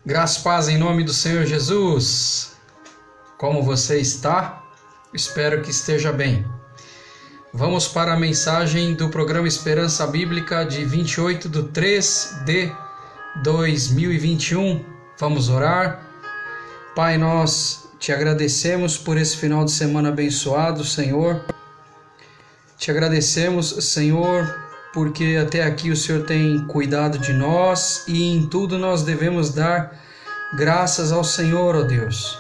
Graça e paz em nome do Senhor Jesus. Como você está? Espero que esteja bem. Vamos para a mensagem do programa Esperança Bíblica de 28/3/2021. Vamos orar. Pai, nós te agradecemos por esse final de semana abençoado, Senhor. Te agradecemos, Senhor, porque até aqui o Senhor tem cuidado de nós e em tudo nós devemos dar graças ao Senhor, ó Deus.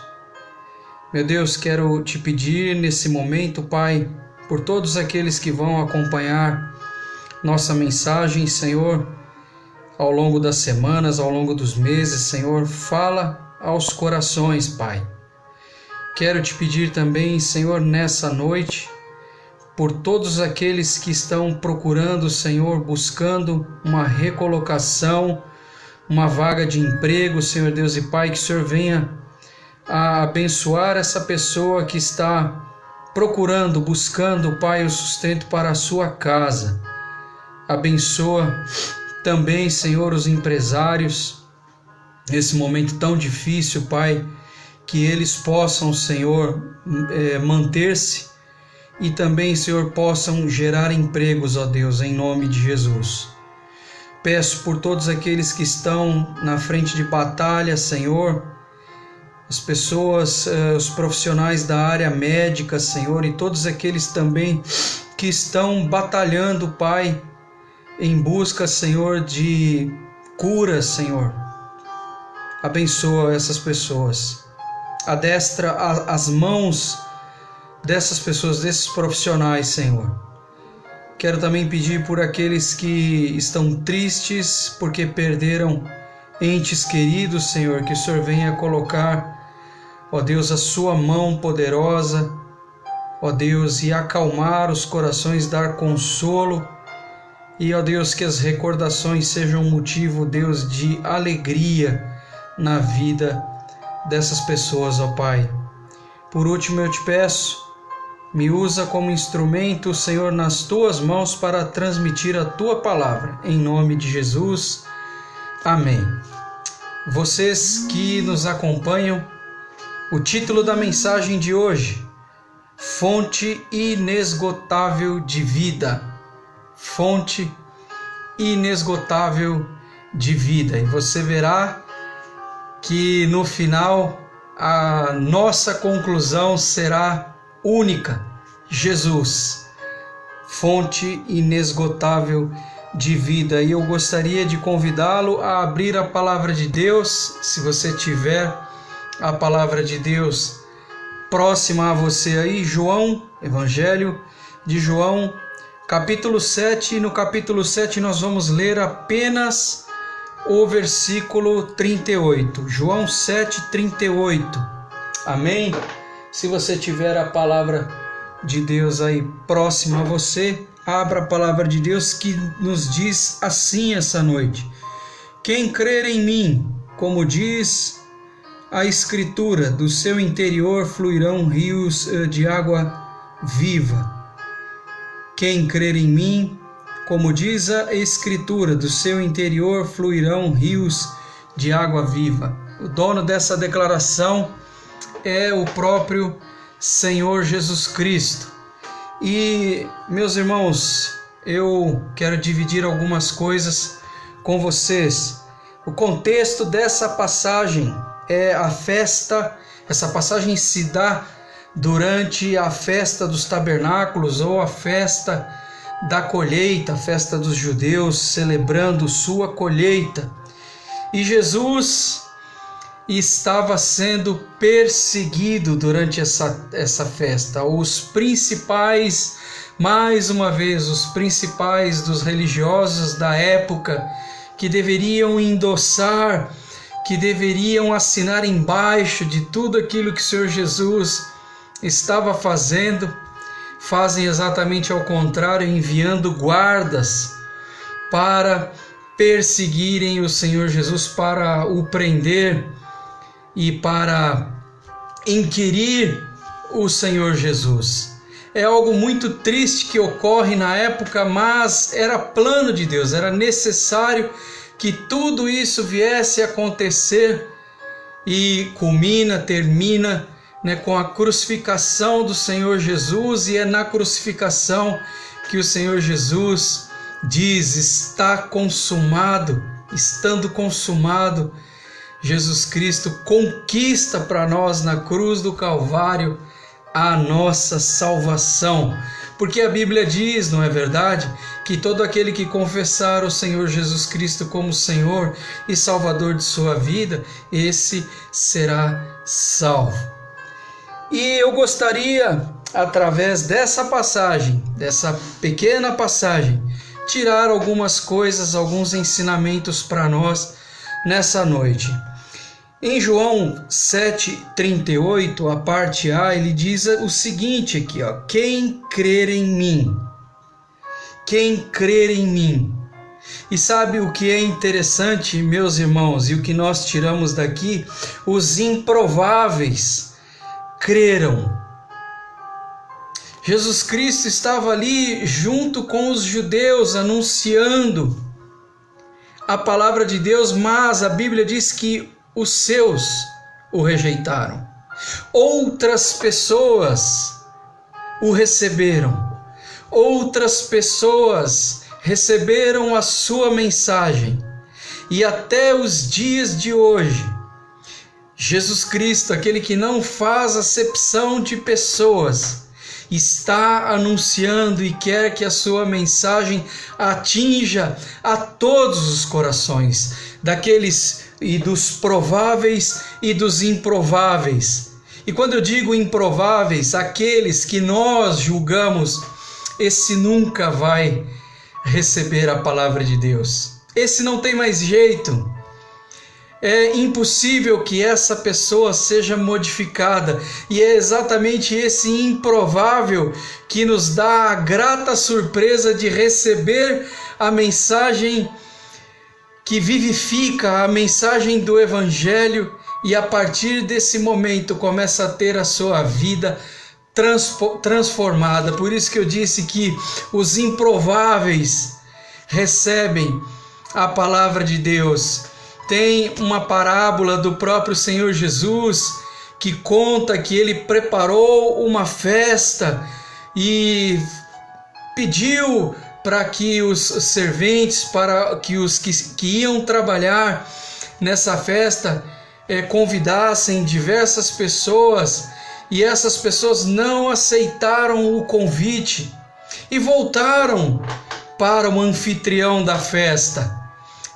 Meu Deus, quero te pedir nesse momento, Pai, por todos aqueles que vão acompanhar nossa mensagem, Senhor, ao longo das semanas, ao longo dos meses, Senhor, fala aos corações, Pai. Quero te pedir também, Senhor, nessa noite, por todos aqueles que estão procurando, Senhor, buscando uma recolocação, uma vaga de emprego, Senhor Deus e Pai, que o Senhor venha a abençoar essa pessoa que está procurando, buscando, Pai, o sustento para a sua casa. Abençoa também, Senhor, os empresários, nesse momento tão difícil, Pai, que eles possam, Senhor, manter-se e também, Senhor, possam gerar empregos, ó Deus, em nome de Jesus. Peço por todos aqueles que estão na frente de batalha, Senhor, as pessoas, os profissionais da área médica, Senhor, e todos aqueles também que estão batalhando, Pai, em busca, Senhor, de cura, Senhor. Abençoa essas pessoas. Adestra as mãos dessas pessoas, desses profissionais, Senhor. Quero também pedir por aqueles que estão tristes porque perderam entes queridos, Senhor, que o Senhor venha colocar, ó Deus, a sua mão poderosa, ó Deus, e acalmar os corações, dar consolo, e ó Deus, que as recordações sejam motivo, Deus, de alegria na vida dessas pessoas, ó Pai. Por último, eu te peço, me usa como instrumento, Senhor, nas tuas mãos para transmitir a tua palavra. Em nome de Jesus. Amém. Vocês que nos acompanham, o título da mensagem de hoje: Fonte inesgotável de vida. Fonte inesgotável de vida. E você verá que no final a nossa conclusão será única: Jesus, fonte inesgotável de vida. E eu gostaria de convidá-lo a abrir a palavra de Deus, se você tiver a palavra de Deus próxima a você aí, João, Evangelho de João, capítulo 7, e no capítulo 7 nós vamos ler apenas o versículo 38, João 7:38, amém? Se você tiver a palavra de Deus aí próxima a você, abra a palavra de Deus que nos diz assim essa noite: quem crer em mim, como diz a Escritura, do seu interior fluirão rios de água viva. Quem crer em mim, como diz a Escritura, do seu interior fluirão rios de água viva. O dono dessa declaração é o próprio Senhor Jesus Cristo. E, meus irmãos, eu quero dividir algumas coisas com vocês. O contexto dessa passagem é a festa. Essa passagem se dá durante a festa dos tabernáculos, ou a festa da colheita, a festa dos judeus celebrando sua colheita. E Jesus estava sendo perseguido durante essa festa. Os principais, mais uma vez, os principais dos religiosos da época, que deveriam endossar, que deveriam assinar embaixo de tudo aquilo que o Senhor Jesus estava fazendo, fazem exatamente ao contrário, enviando guardas para perseguirem o Senhor Jesus, para o prender e para inquirir o Senhor Jesus. É algo muito triste que ocorre na época, mas era plano de Deus, era necessário que tudo isso viesse a acontecer e termina, né, com a crucificação do Senhor Jesus, e é na crucificação que o Senhor Jesus diz: está consumado. Estando consumado, Jesus Cristo conquista para nós na cruz do Calvário a nossa salvação. Porque a Bíblia diz, não é verdade, que todo aquele que confessar o Senhor Jesus Cristo como Senhor e Salvador de sua vida, esse será salvo. E eu gostaria, através dessa passagem, dessa pequena passagem, tirar algumas coisas, alguns ensinamentos para nós nessa noite. Em João 7,38, a parte A, ele diz o seguinte aqui, ó: quem crer em mim, quem crer em mim. E sabe o que é interessante, meus irmãos, e o que nós tiramos daqui? Os improváveis creram. Jesus Cristo estava ali junto com os judeus, anunciando a palavra de Deus, mas a Bíblia diz que os seus o rejeitaram. Outras pessoas o receberam. Outras pessoas receberam a sua mensagem. E até os dias de hoje, Jesus Cristo, aquele que não faz acepção de pessoas, está anunciando e quer que a sua mensagem atinja a todos os corações, daqueles e dos prováveis e dos improváveis. E quando eu digo improváveis, aqueles que nós julgamos, esse nunca vai receber a palavra de Deus. Esse não tem mais jeito. É impossível que essa pessoa seja modificada, e é exatamente esse improvável que nos dá a grata surpresa de receber a mensagem que vivifica, a mensagem do Evangelho, e a partir desse momento começa a ter a sua vida transformada. Por isso que eu disse que os improváveis recebem a palavra de Deus. Tem uma parábola do próprio Senhor Jesus que conta que ele preparou uma festa e pediu para que os serventes, para que os que iam trabalhar nessa festa convidassem diversas pessoas, e essas pessoas não aceitaram o convite e voltaram para o anfitrião da festa.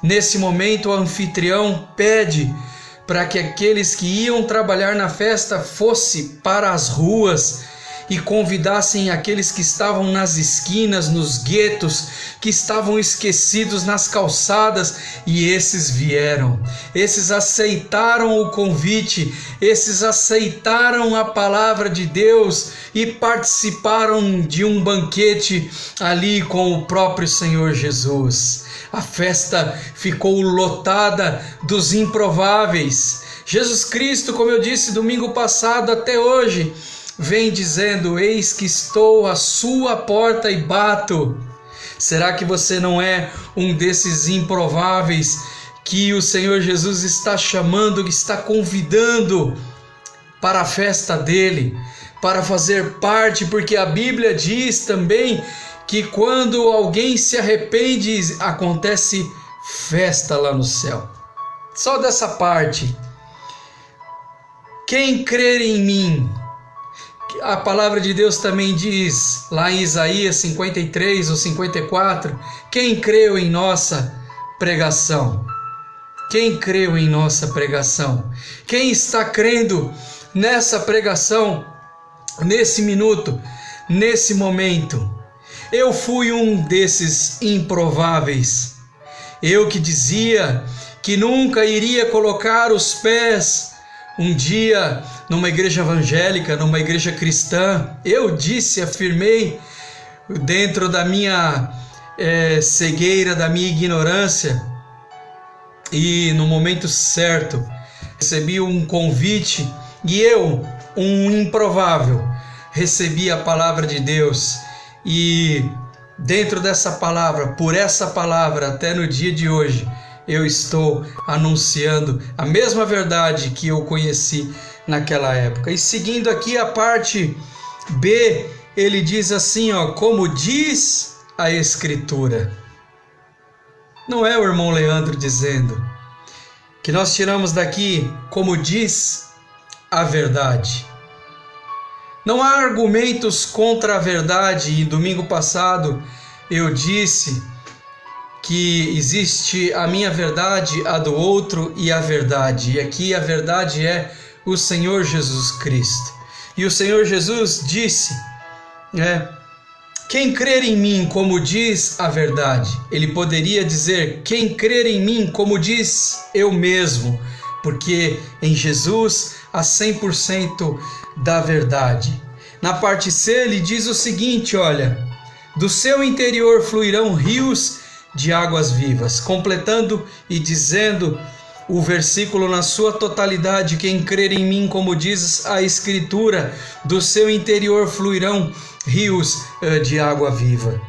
Nesse momento, o anfitrião pede para que aqueles que iam trabalhar na festa fossem para as ruas e convidassem aqueles que estavam nas esquinas, nos guetos, que estavam esquecidos nas calçadas, e esses vieram. Esses aceitaram o convite, esses aceitaram a palavra de Deus e participaram de um banquete ali com o próprio Senhor Jesus. A festa ficou lotada dos improváveis. Jesus Cristo, como eu disse domingo passado, até hoje, vem dizendo: eis que estou à sua porta e bato. Será que você não é um desses improváveis que o Senhor Jesus está chamando, que está convidando para a festa dele, para fazer parte? Porque a Bíblia diz também que quando alguém se arrepende, acontece festa lá no céu. Só dessa parte. Quem crer em mim, a palavra de Deus também diz, lá em Isaías 53 ou 54, quem creu em nossa pregação? Quem creu em nossa pregação? Quem está crendo nessa pregação, nesse minuto, nesse momento? Eu fui um desses improváveis. Eu que dizia que nunca iria colocar os pés um dia numa igreja evangélica, numa igreja cristã. Eu disse, afirmei, dentro da minha cegueira, da minha ignorância, e no momento certo recebi um convite, e eu, um improvável, recebi a palavra de Deus. E dentro dessa palavra, por essa palavra, até no dia de hoje, eu estou anunciando a mesma verdade que eu conheci naquela época. E seguindo aqui a parte B, ele diz assim, como diz a Escritura. Não é o irmão Leandro dizendo que nós tiramos daqui como diz a verdade. Não há argumentos contra a verdade. E domingo passado eu disse que existe a minha verdade, a do outro e a verdade. E aqui a verdade é o Senhor Jesus Cristo. E o Senhor Jesus disse, quem crer em mim, como diz a verdade. Ele poderia dizer, quem crer em mim, como diz eu mesmo, porque em Jesus há 100% da verdade. Na parte C, ele diz o seguinte, olha, do seu interior fluirão rios de águas vivas, completando e dizendo o versículo na sua totalidade, quem crer em mim, como diz a Escritura, do seu interior fluirão rios de água viva.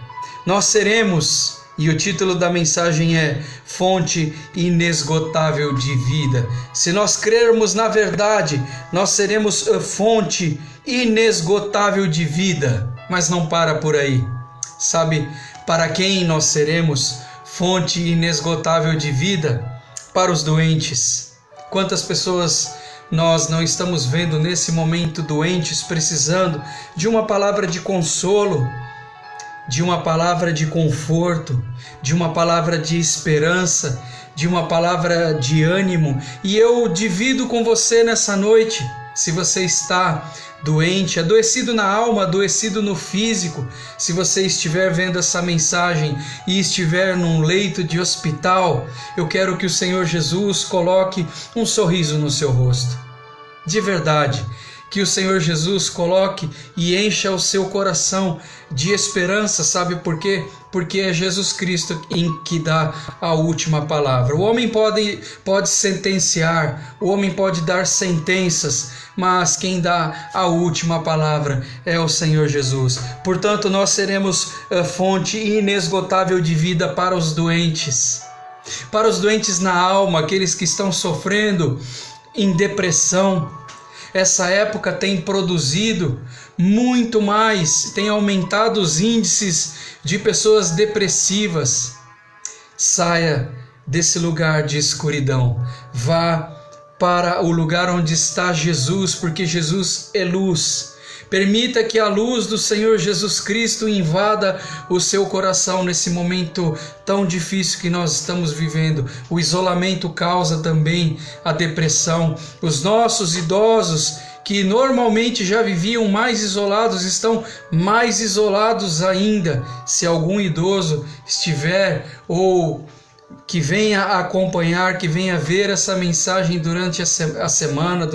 Nós seremos, e o título da mensagem é Fonte Inesgotável de Vida. Se nós crermos na verdade, nós seremos fonte inesgotável de vida. Mas não para por aí. Sabe para quem nós seremos fonte inesgotável de vida? Para os doentes. Quantas pessoas nós não estamos vendo nesse momento doentes, precisando de uma palavra de consolo, de uma palavra de conforto, de uma palavra de esperança, de uma palavra de ânimo. E eu divido com você nessa noite, se você está doente, adoecido na alma, adoecido no físico, se você estiver vendo essa mensagem e estiver num leito de hospital, eu quero que o Senhor Jesus coloque um sorriso no seu rosto. De verdade, que o Senhor Jesus coloque e encha o seu coração de esperança, sabe por quê? Porque é Jesus Cristo em que dá a última palavra. O homem pode sentenciar, o homem pode dar sentenças, mas quem dá a última palavra é o Senhor Jesus. Portanto, nós seremos fonte inesgotável de vida para os doentes na alma, aqueles que estão sofrendo em depressão. Essa época tem produzido muito mais, tem aumentado os índices de pessoas depressivas. Saia desse lugar de escuridão, vá para o lugar onde está Jesus, porque Jesus é luz. Permita que a luz do Senhor Jesus Cristo invada o seu coração nesse momento tão difícil que nós estamos vivendo. O isolamento causa também a depressão. Os nossos idosos, que normalmente já viviam mais isolados, estão mais isolados ainda. Se algum idoso estiver ou que venha acompanhar, que venha ver essa mensagem durante a semana,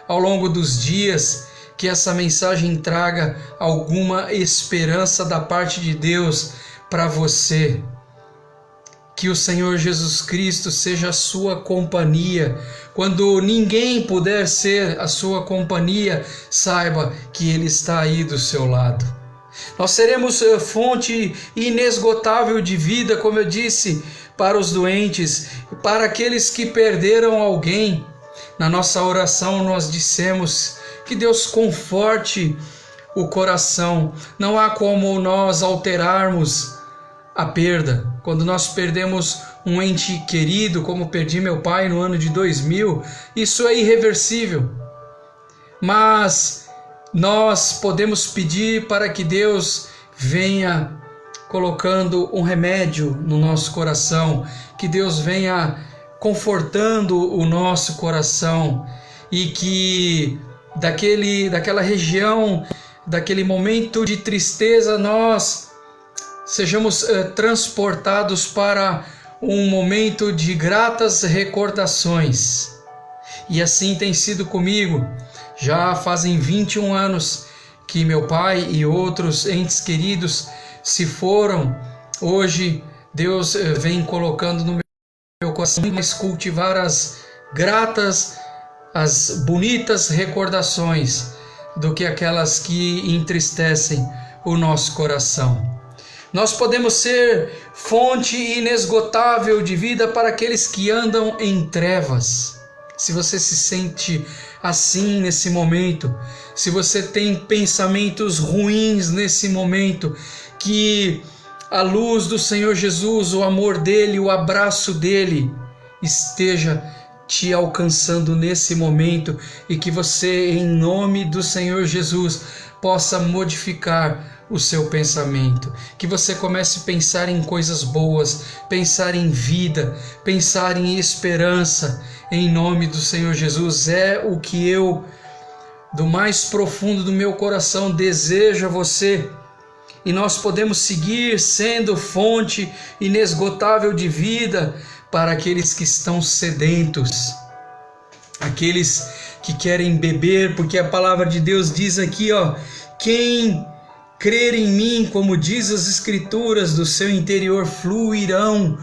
ao longo dos dias, que essa mensagem traga alguma esperança da parte de Deus para você. Que o Senhor Jesus Cristo seja a sua companhia. Quando ninguém puder ser a sua companhia, saiba que Ele está aí do seu lado. Nós seremos fonte inesgotável de vida, como eu disse, para os doentes, para aqueles que perderam alguém. Na nossa oração nós dissemos que Deus conforte o coração. Não há como nós alterarmos a perda. Quando nós perdemos um ente querido, como perdi meu pai no ano de 2000, isso é irreversível. Mas nós podemos pedir para que Deus venha colocando um remédio no nosso coração, que Deus venha confortando o nosso coração e que daquela região, daquele momento de tristeza, nós sejamos transportados para um momento de gratas recordações. E assim tem sido comigo. Já fazem 21 anos que meu pai e outros entes queridos se foram. Hoje Deus vem colocando no meu coração mais cultivar as gratas, as bonitas recordações do que aquelas que entristecem o nosso coração. Nós podemos ser fonte inesgotável de vida para aqueles que andam em trevas. Se você se sente assim nesse momento, se você tem pensamentos ruins nesse momento, que a luz do Senhor Jesus, o amor dele, o abraço dele esteja te alcançando nesse momento e que você, em nome do Senhor Jesus, possa modificar o seu pensamento, que você comece a pensar em coisas boas, pensar em vida, pensar em esperança, em nome do Senhor Jesus. É o que eu, do mais profundo do meu coração, desejo a você. E nós podemos seguir sendo fonte inesgotável de vida para aqueles que estão sedentos, aqueles que querem beber, porque a palavra de Deus diz aqui, quem crer em mim, como diz as Escrituras, do seu interior fluirão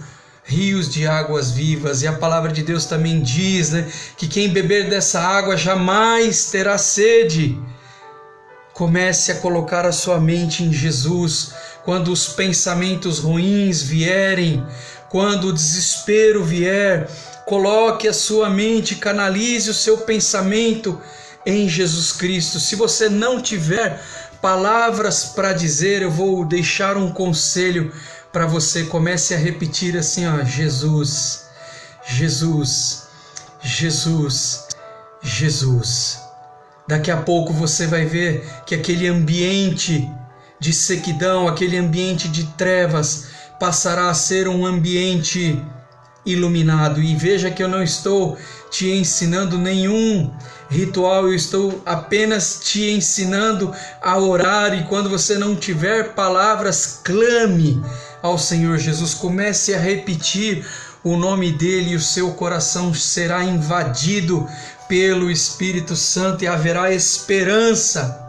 rios de águas vivas. E a palavra de Deus também diz, que quem beber dessa água jamais terá sede. Comece a colocar a sua mente em Jesus. Quando os pensamentos ruins vierem, quando o desespero vier, coloque a sua mente, canalize o seu pensamento em Jesus Cristo. Se você não tiver palavras para dizer, eu vou deixar um conselho para você. Comece a repetir assim, Jesus, Jesus, Jesus, Jesus. Daqui a pouco você vai ver que aquele ambiente de sequidão, aquele ambiente de trevas, passará a ser um ambiente iluminado. E veja que eu não estou te ensinando nenhum ritual, eu estou apenas te ensinando a orar. E quando você não tiver palavras, clame ao Senhor Jesus, comece a repetir o nome dele e o seu coração será invadido pelo Espírito Santo e haverá esperança.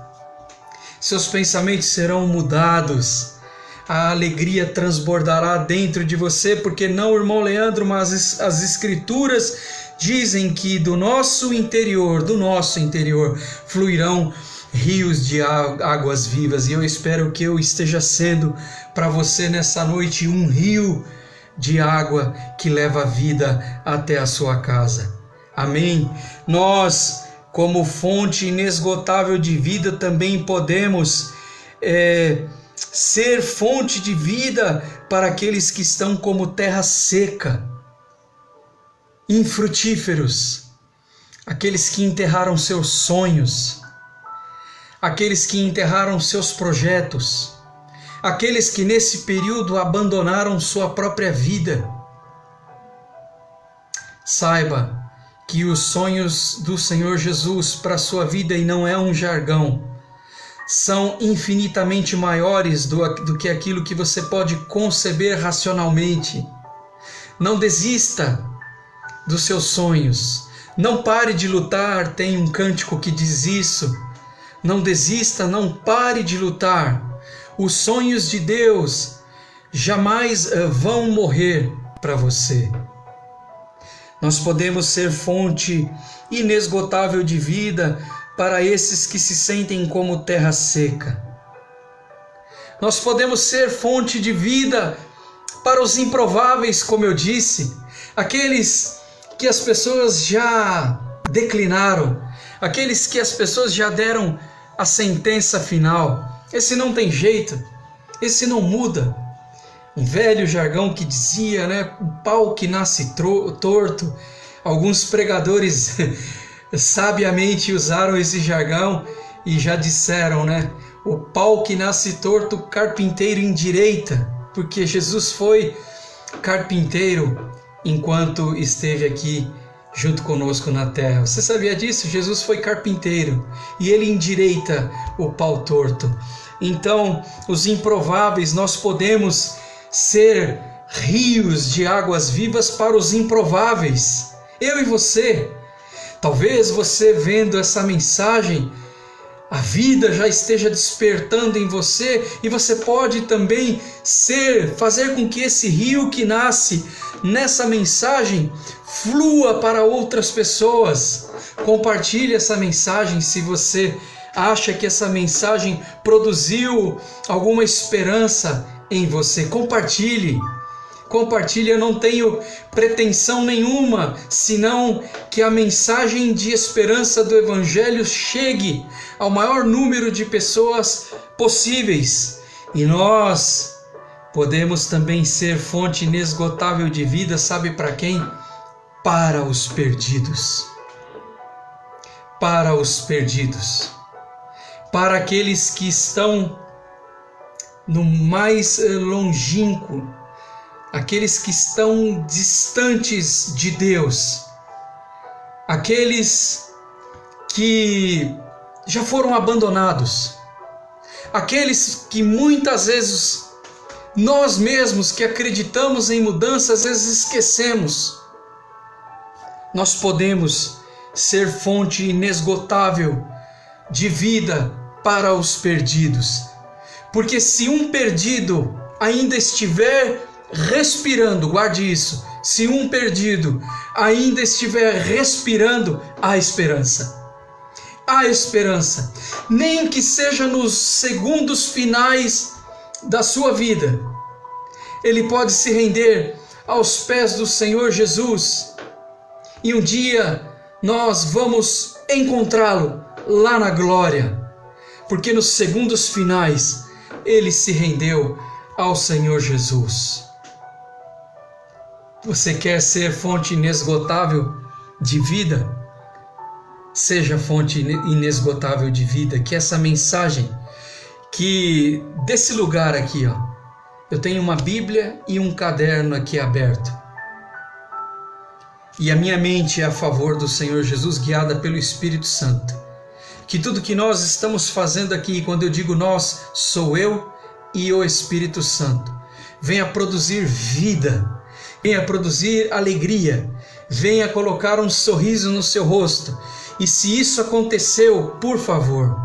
Seus pensamentos serão mudados, a alegria transbordará dentro de você, porque não, irmão Leandro, mas as Escrituras dizem que do nosso interior, fluirão rios de águas vivas. E eu espero que eu esteja sendo para você nessa noite um rio de água que leva a vida até a sua casa. Amém? Nós, como fonte inesgotável de vida, também podemos ser fonte de vida para aqueles que estão como terra seca, infrutíferos, aqueles que enterraram seus sonhos, aqueles que enterraram seus projetos, aqueles que nesse período abandonaram sua própria vida. Saiba que os sonhos do Senhor Jesus para a sua vida, e não é um jargão, são infinitamente maiores do que aquilo que você pode conceber racionalmente. Não desista dos seus sonhos, não pare de lutar. Tem um cântico que diz isso. Não desista, não pare de lutar. Os sonhos de Deus jamais vão morrer para você. Nós podemos ser fonte inesgotável de vida para esses que se sentem como terra seca. Nós podemos ser fonte de vida para os improváveis, como eu disse, aqueles que as pessoas já declinaram, aqueles que as pessoas já deram a sentença final. Esse não tem jeito, esse não muda. Um velho jargão que dizia, o pau que nasce torto. Alguns pregadores sabiamente usaram esse jargão e já disseram, o pau que nasce torto, carpinteiro endireita, porque Jesus foi carpinteiro enquanto esteve aqui junto conosco na terra. Você sabia disso? Jesus foi carpinteiro e ele endireita o pau torto. Então, os improváveis, nós podemos ser rios de águas vivas para os improváveis. Eu e você. Talvez você vendo essa mensagem, a vida já esteja despertando em você e você pode também fazer com que esse rio que nasce nessa mensagem flua para outras pessoas. Compartilhe essa mensagem se você acha que essa mensagem produziu alguma esperança em você. Compartilhe. Compartilhe, eu não tenho pretensão nenhuma, senão que a mensagem de esperança do Evangelho chegue ao maior número de pessoas possíveis. E nós podemos também ser fonte inesgotável de vida, sabe para quem? Para os perdidos. Para os perdidos. Para aqueles que estão no mais longínquo, aqueles que estão distantes de Deus, aqueles que já foram abandonados, aqueles que muitas vezes nós mesmos que acreditamos em mudança, às vezes esquecemos. Nós podemos ser fonte inesgotável de vida para os perdidos, porque se um perdido ainda estiver respirando, guarde isso, se um perdido ainda estiver respirando, há esperança. Há esperança, nem que seja nos segundos finais da sua vida. Ele pode se render aos pés do Senhor Jesus e um dia nós vamos encontrá-lo lá na glória, porque nos segundos finais ele se rendeu ao Senhor Jesus. Você quer ser fonte inesgotável de vida? Seja fonte inesgotável de vida. Que essa mensagem, que desse lugar aqui, ó, eu tenho uma Bíblia e um caderno aqui aberto. E a minha mente é a favor do Senhor Jesus, guiada pelo Espírito Santo. Que tudo que nós estamos fazendo aqui, quando eu digo nós, sou eu e o Espírito Santo, venha produzir vida, venha produzir alegria, venha colocar um sorriso no seu rosto. E se isso aconteceu, por favor,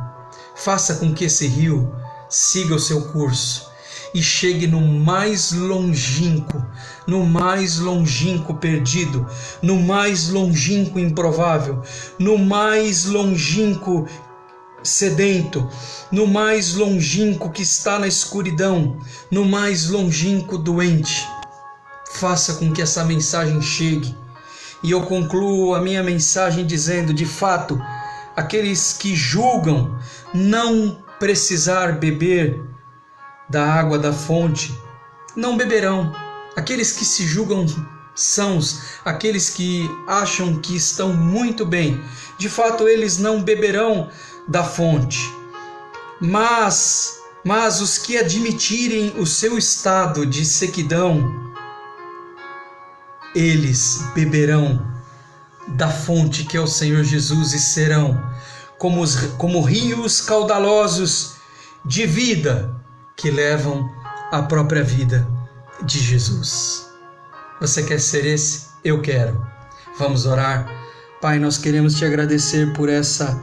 faça com que esse rio siga o seu curso e chegue no mais longínquo perdido, no mais longínquo improvável, no mais longínquo sedento, no mais longínquo que está na escuridão, no mais longínquo doente. Faça com que essa mensagem chegue. E eu concluo a minha mensagem dizendo, de fato, aqueles que julgam não precisar beber da água da fonte, não beberão. Aqueles que se julgam sãos, aqueles que acham que estão muito bem, de fato eles não beberão da fonte. Mas os que admitirem o seu estado de sequidão, eles beberão da fonte que é o Senhor Jesus e serão como rios caudalosos de vida que levam a própria vida de Jesus. Você quer ser esse? Eu quero. Vamos orar. Pai, nós queremos te agradecer por essa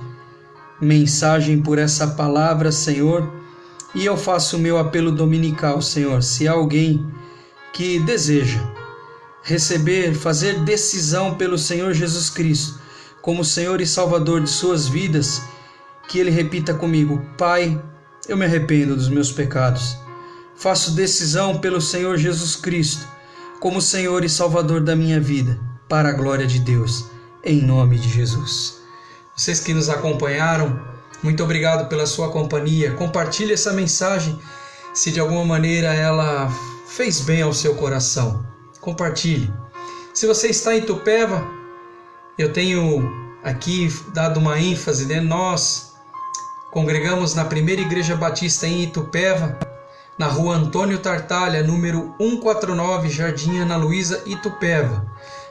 mensagem, por essa palavra, Senhor. E eu faço o meu apelo dominical, Senhor. Se há alguém que deseja receber, fazer decisão pelo Senhor Jesus Cristo como Senhor e Salvador de suas vidas, que ele repita comigo: Pai, eu me arrependo dos meus pecados. Faço decisão pelo Senhor Jesus Cristo como Senhor e Salvador da minha vida, para a glória de Deus, em nome de Jesus. Vocês que nos acompanharam, muito obrigado pela sua companhia. Compartilhe essa mensagem se de alguma maneira ela fez bem ao seu coração. Compartilhe. Se você está em Itupeva, eu tenho aqui dado uma ênfase, né? Nós congregamos na Primeira Igreja Batista em Itupeva, na rua Antônio Tartalha, número 149, Jardim Ana Luísa, Itupeva.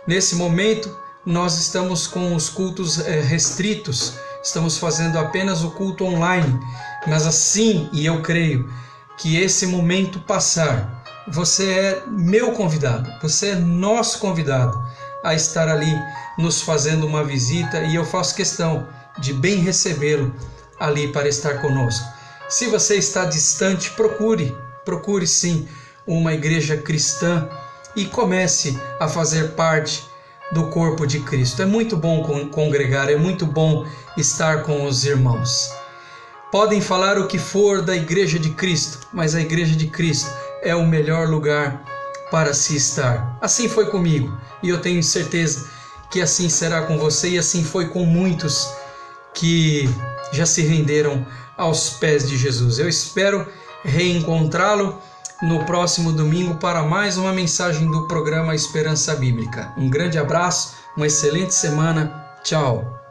Nesse momento, nós estamos com os cultos restritos, estamos fazendo apenas o culto online, mas assim, e eu creio que esse momento passar, você é meu convidado, você é nosso convidado a estar ali nos fazendo uma visita, e eu faço questão de bem recebê-lo ali para estar conosco. Se você está distante, procure sim uma igreja cristã e comece a fazer parte do corpo de Cristo. É muito bom congregar, é muito bom estar com os irmãos. Podem falar o que for da igreja de Cristo, mas a igreja de Cristo é o melhor lugar para se estar. Assim foi comigo e eu tenho certeza que assim será com você e assim foi com muitos que já se renderam aos pés de Jesus. Eu espero reencontrá-lo no próximo domingo para mais uma mensagem do programa Esperança Bíblica. Um grande abraço, uma excelente semana. Tchau.